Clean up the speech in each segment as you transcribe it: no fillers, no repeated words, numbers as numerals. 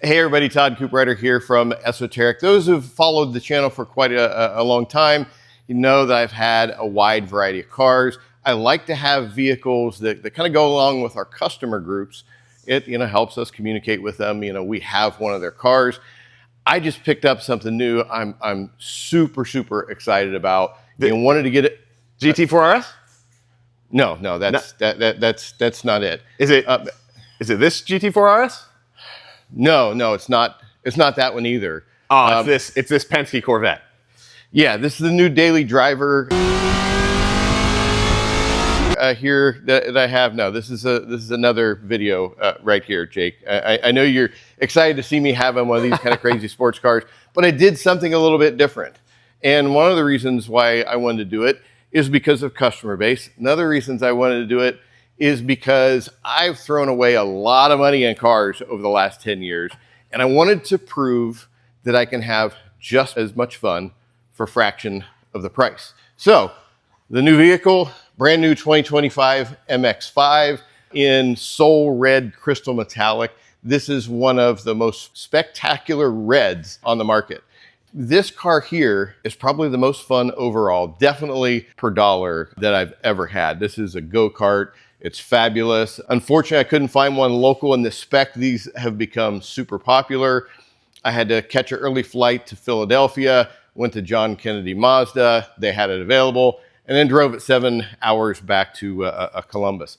Hey everybody, Todd Cooperrider here from ESOTERIC. Those who've followed the channel for quite a long time, you know that I've had a wide variety of cars. I like to have vehicles that kind of go along with our customer groups. It helps us communicate with them. We have one of their cars. I just picked up something new. I'm super excited about. Wanted to get it. GT4 RS? No, that's not it. Is it this GT4 RS? No, it's not. It's not that one either. Oh, it's this Penske Corvette. Yeah, this is the new daily driver here that I have. No, this is another video right here, Jake. I know you're excited to see me having one of these kind of crazy sports cars, but I did something a little bit different. And one of the reasons why I wanted to do it is because of customer base. Another reasons I wanted to do it is because I've thrown away a lot of money in cars over the last 10 years, and I wanted to prove that I can have just as much fun for a fraction of the price. So, the new vehicle, brand new 2025 MX-5 in Soul Red Crystal Metallic. This is one of the most spectacular reds on the market. This car here is probably the most fun overall, definitely per dollar, that I've ever had. This is a go-kart. It's fabulous. Unfortunately, I couldn't find one local in this spec. These have become super popular. I had to catch an early flight to Philadelphia, went to John Kennedy Mazda. They had it available, and then drove it 7 hours back to Columbus.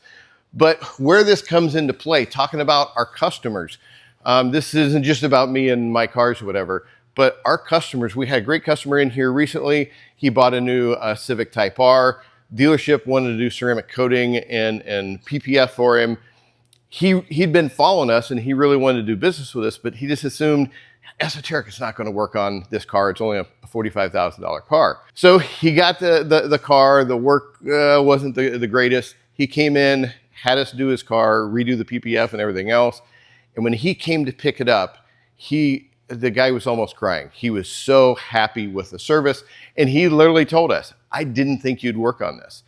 But where this comes into play, talking about our customers, this isn't just about me and my cars or whatever, but our customers. We had a great customer in here recently. He bought a new Civic Type R. Dealership wanted to do ceramic coating and PPF for him. He'd been following us and he really wanted to do business with us, but he just assumed ESOTERIC is not going to work on this car. It's only a $45,000 car. So he got the car. The work wasn't the greatest. He came in, had us do his car, redo the PPF and everything else. And when he came to pick it up, the guy was almost crying. He was so happy with the service. And he literally told us, I didn't think you'd work on this.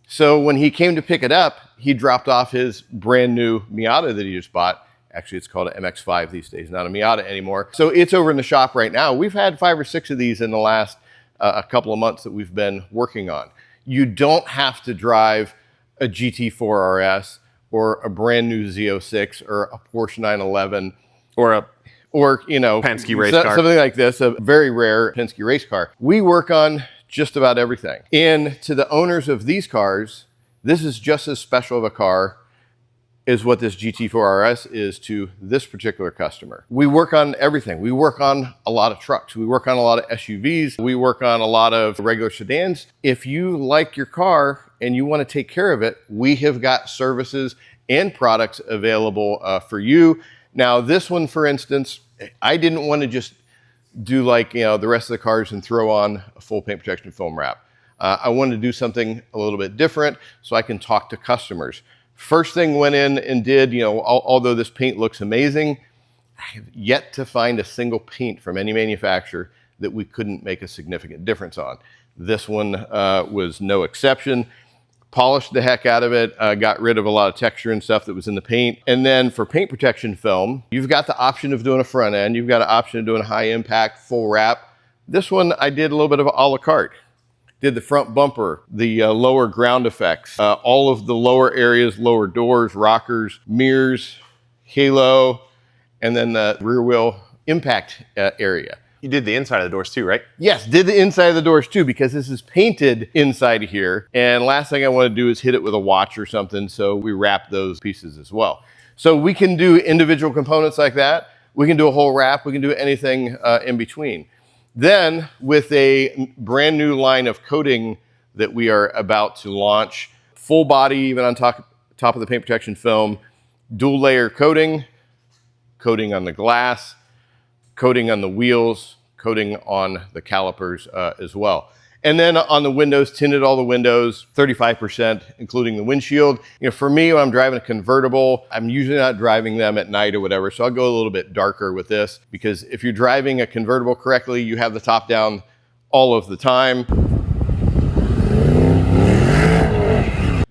So when he came to pick it up, he dropped off his brand new Miata that he just bought. Actually, it's called an MX-5 these days, not a Miata anymore. So it's over in the shop right now. We've had 5 or 6 of these in the last a couple of months that we've been working on. You don't have to drive a GT4 RS or a brand new Z06 or a Porsche 911 or Penske race car. Something like this, a very rare Penske race car. We work on just about everything. And to the owners of these cars, this is just as special of a car as what this GT4 RS is to this particular customer. We work on everything. We work on a lot of trucks. We work on a lot of SUVs. We work on a lot of regular sedans. If you like your car and you want to take care of it, we have got services and products available for you. Now, this one, for instance, I didn't want to just do like the rest of the cars and throw on a full paint protection film wrap. I wanted to do something a little bit different so I can talk to customers. First thing went in and did, although this paint looks amazing, I have yet to find a single paint from any manufacturer that we couldn't make a significant difference on. This one was no exception. Polished the heck out of it, got rid of a lot of texture and stuff that was in the paint. And then for paint protection film, you've got the option of doing a front end. You've got an option of doing a high impact, full wrap. This one, I did a little bit of a la carte. Did the front bumper, the lower ground effects, all of the lower areas, lower doors, rockers, mirrors, halo, and then the rear wheel impact area. You did the inside of the doors too, right? Yes, did the inside of the doors too, because this is painted inside of here. And last thing I want to do is hit it with a watch or something, so we wrap those pieces as well. So we can do individual components like that. We can do a whole wrap. We can do anything in between. Then with a brand new line of coating that we are about to launch, full body, even on top of the paint protection film, dual layer coating, coating on the glass, coating on the wheels, coating on the calipers as well. And then on the windows, tinted all the windows, 35%, including the windshield. For me, when I'm driving a convertible, I'm usually not driving them at night or whatever, so I'll go a little bit darker with this, because if you're driving a convertible correctly, you have the top down all of the time.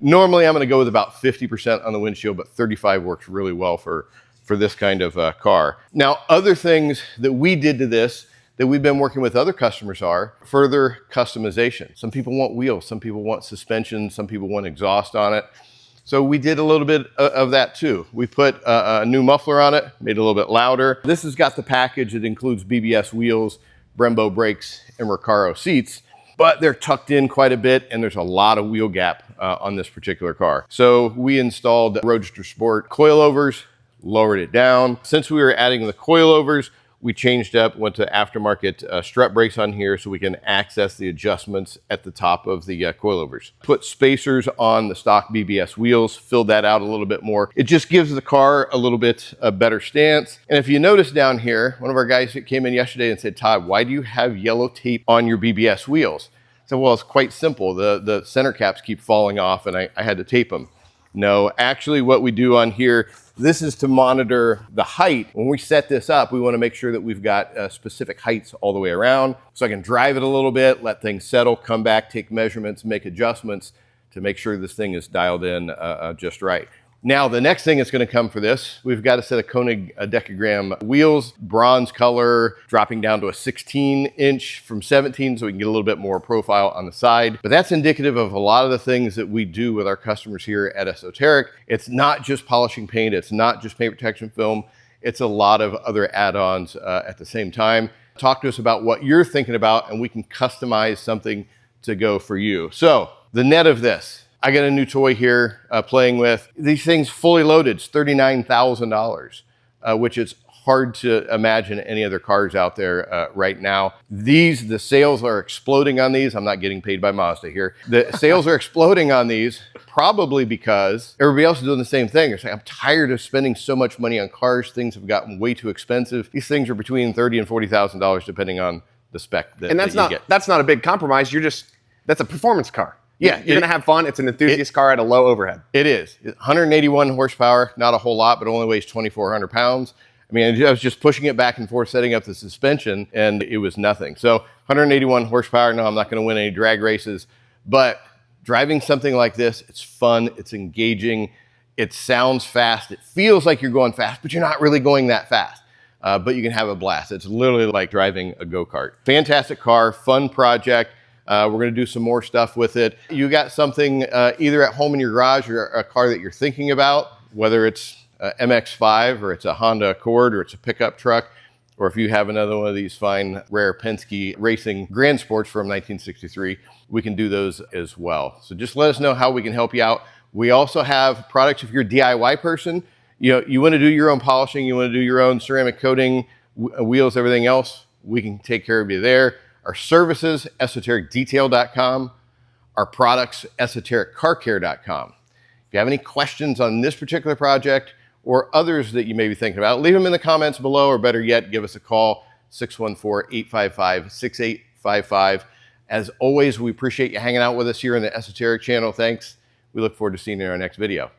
Normally, I'm gonna go with about 50% on the windshield, but 35 works really well for for this kind of car. Now, other things that we did to this that we've been working with other customers are further customization. Some people want wheels, some people want suspension, some people want exhaust on it. So we did a little bit of that too. We put a new muffler on it, made it a little bit louder. This has got the package that includes BBS wheels, Brembo brakes, and Recaro seats, but they're tucked in quite a bit and there's a lot of wheel gap on this particular car. So we installed Roadster Sport coilovers, lowered it down. Since we were adding the coilovers, we changed up, went to aftermarket strut brakes on here so we can access the adjustments at the top of the coilovers. Put spacers on the stock BBS wheels, filled that out a little bit more. It just gives the car a little bit a better stance. And if you notice down here, one of our guys that came in yesterday and said, Todd, why do you have yellow tape on your BBS wheels? I said, well, it's quite simple. The center caps keep falling off and I had to tape them. No, actually what we do on here, this is to monitor the height. When we set this up, we want to make sure that we've got specific heights all the way around. So I can drive it a little bit, let things settle, come back, take measurements, make adjustments to make sure this thing is dialed in just right. Now, the next thing that's going to come for this, we've got a set of Koenig decagram wheels, bronze color, dropping down to a 16-inch from 17, so we can get a little bit more profile on the side. But that's indicative of a lot of the things that we do with our customers here at ESOTERIC. It's not just polishing paint, it's not just paint protection film, it's a lot of other add-ons at the same time. Talk to us about what you're thinking about, and we can customize something to go for you. So, the net of this. I got a new toy here playing with. These things fully loaded, it's $39,000, which is hard to imagine any other cars out there right now. The sales are exploding on these. I'm not getting paid by Mazda here. The sales are exploding on these probably because everybody else is doing the same thing. They're saying, I'm tired of spending so much money on cars. Things have gotten way too expensive. These things are between $30,000 and $40,000 depending on the spec that you get. That's not a big compromise. That's a performance car. Yeah, you're going to have fun. It's an enthusiast car at a low overhead. It is. 181 horsepower, not a whole lot, but only weighs 2,400 pounds. I mean, I was just pushing it back and forth, setting up the suspension, and it was nothing. So 181 horsepower. No, I'm not going to win any drag races, but driving something like this, it's fun, it's engaging, it sounds fast, it feels like you're going fast, but you're not really going that fast. But you can have a blast. It's literally like driving a go-kart. Fantastic car, fun project. We're going to do some more stuff with it. You got something either at home in your garage or a car that you're thinking about, whether it's a MX-5 or it's a Honda Accord or it's a pickup truck, or if you have another one of these fine, rare Penske Racing Grand Sports from 1963, we can do those as well. So just let us know how we can help you out. We also have products if you're a DIY person. You want to do your own polishing, you want to do your own ceramic coating, wheels, everything else, we can take care of you there. Our services, esotericdetail.com. Our products, esotericcarcare.com. If you have any questions on this particular project or others that you may be thinking about, leave them in the comments below, or better yet, give us a call, 614-855-6855. As always, we appreciate you hanging out with us here in the ESOTERIC channel. Thanks. We look forward to seeing you in our next video.